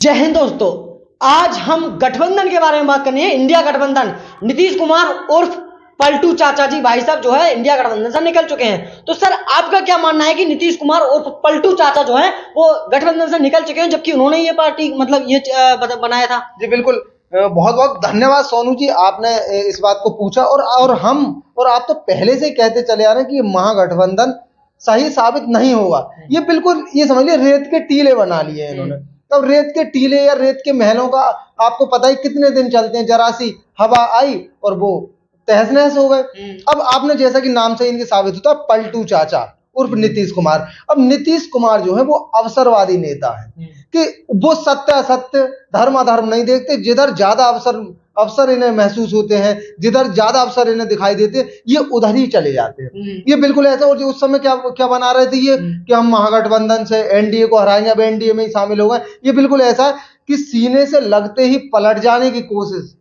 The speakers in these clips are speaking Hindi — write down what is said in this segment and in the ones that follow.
जय हिंद दोस्तों। आज हम गठबंधन के बारे में बात करनी है। इंडिया गठबंधन, नीतीश कुमार उर्फ पलटू चाचा जी भाई साहब जो है इंडिया गठबंधन से निकल चुके हैं। तो सर आपका क्या मानना है कि नीतीश कुमार उर्फ पलटू चाचा जो है वो गठबंधन से निकल चुके हैं, जबकि उन्होंने ये पार्टी मतलब ये बनाया था। जी बिल्कुल। बहुत बहुत धन्यवाद सोनू जी, आपने इस बात को पूछा। और हम और आप तो पहले से ही कहते चले आ रहे हैं कि ये महागठबंधन सही साबित नहीं होगा। ये बिल्कुल ये समझ लिया रेत के टीले बना लिए हैं इन्होंने। तब रेत के टीले या रेत के महलों का आपको पता ही कितने दिन चलते हैं, जरा सी हवा आई और वो तहस नहस हो गए। अब आपने जैसा कि नाम से इनके साबित होता है, पलटू चाचा उर्फ नीतीश कुमार। अब नीतीश कुमार जो है वो अवसरवादी नेता है कि वो सत्य असत्य धर्म अधर्म नहीं देखते। जिधर ज्यादा अवसर इन्हें महसूस होते हैं, जिधर ज्यादा अवसर इन्हें दिखाई देते हैं, ये उधर ही चले जाते हैं। ये बिल्कुल ऐसा। और जो उस समय क्या क्या बना रहे थे ये कि हम महागठबंधन से एनडीए को हराएंगे, अब एनडीए में ही शामिल हो गए। ये बिल्कुल ऐसा है कि सीने से लगते ही पलट जाने की कोशिश।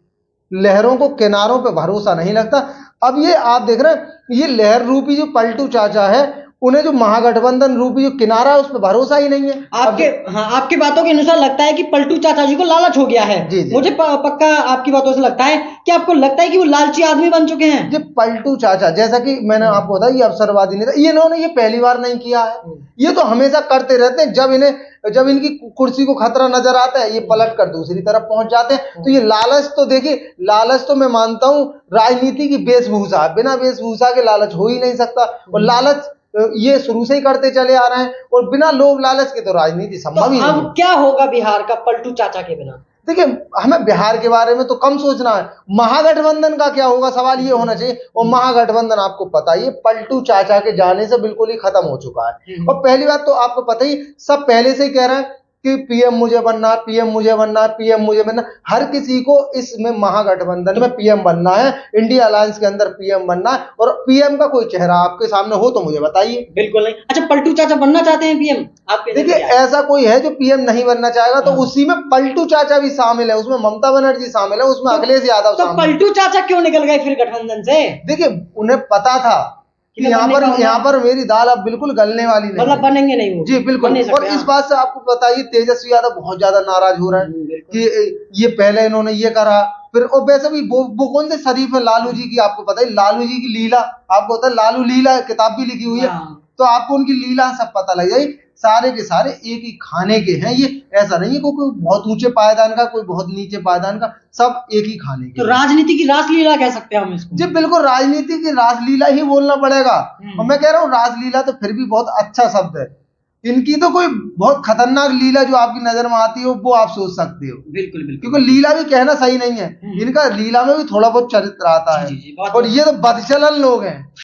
लहरों को किनारों पे भरोसा नहीं लगता। अब ये आप देख रहे हैं, ये लहर रूपी जो पलटू चाचा है, उन्हें जो महागठबंधन रूपी जो किनारा है उस पर भरोसा ही नहीं है। आपकी बातों के अनुसार लगता है कि पलटू चाचा जी को लालच हो गया है। जी जी। मुझे पक्का आपकी बातों से लगता है कि आपको लगता है कि वो लालची आदमी बन चुके हैं। ये पलटू चाचा, जैसा कि मैंने आपको बताया, ये अवसरवादी नेता, ये इन्होंने ये पहली बार नहीं किया है। ये तो हमेशा करते रहते हैं। जब इनकी कुर्सी को खतरा नजर आता है, ये पलट कर दूसरी तरफ पहुंच जाते हैं। तो ये लालच तो देखिए, लालच तो मैं मानता हूं राजनीति की वेशभूषा, बिना वेशभूषा के लालच हो ही नहीं सकता। और लालच ये शुरू से ही करते चले आ रहे हैं, और बिना लोभ लालच के तो राजनीति संभव ही नहीं। अब क्या होगा बिहार का पलटू चाचा के बिना? देखिए, हमें बिहार के बारे में तो कम सोचना है, महागठबंधन का क्या होगा सवाल ये होना चाहिए। और महागठबंधन आपको पता ही है, पलटू चाचा के जाने से बिल्कुल ही खत्म हो चुका है। और पहली बात तो आपको पता ही, सब पहले से ही कह रहे हैं कि पीएम मुझे बनना, पीएम मुझे बनना, पीएम मुझे बनना। हर किसी को इसमें महागठबंधन में पीएम बनना है, इंडिया अलायंस के अंदर पीएम बनना है। और पीएम का कोई चेहरा आपके सामने हो तो मुझे बताइए। बिल्कुल नहीं। अच्छा, पलटू चाचा बनना चाहते हैं पीएम? आपके देखिए, ऐसा कोई है जो पीएम नहीं बनना चाहेगा? तो उसी में पलटू चाचा भी शामिल है, उसमें ममता बनर्जी शामिल है, उसमें अखिलेश यादव तो पलटू चाचा क्यों निकल गए फिर गठबंधन से? देखिए, उन्हें पता था कि यहाँ पर मेरी दाल अब बिल्कुल गलने वाली नहीं, मतलब बनेंगे नहीं वो। जी बिल्कुल। और इस बात से आपको बताइए, तेजस्वी यादव बहुत ज्यादा नाराज हो रहे हैं कि ये पहले इन्होंने ये करा, फिर और वैसे भी वो कौन से शरीफ है लालू जी की, आपको पता है लालू जी की लीला, आपको पता है लालू लीला किताब भी लिखी हुई है। तो आपको उनकी लीला सब पता लग जाए। सारे के सारे एक ही खाने के हैं। ये ऐसा नहीं है कोई बहुत ऊंचे पायदान का, कोई बहुत नीचे पायदान का, सब एक ही खाने के। तो राजनीति की रासलीला कह सकते हैं हम इसको। जी बिल्कुल, राजनीति की रासलीला ही बोलना पड़ेगा। और मैं कह रहा हूँ रासलीला तो फिर भी बहुत अच्छा शब्द है। इनकी तो कोई बहुत खतरनाक लीला जो आपकी नजर में आती हो वो आप सोच सकते हो। बिल्कुल बिल्कुल, क्योंकि लीला भी कहना सही नहीं है। इनका लीला में भी थोड़ा बहुत चरित्र आता है। और ये तो बदचलन लोग हैं।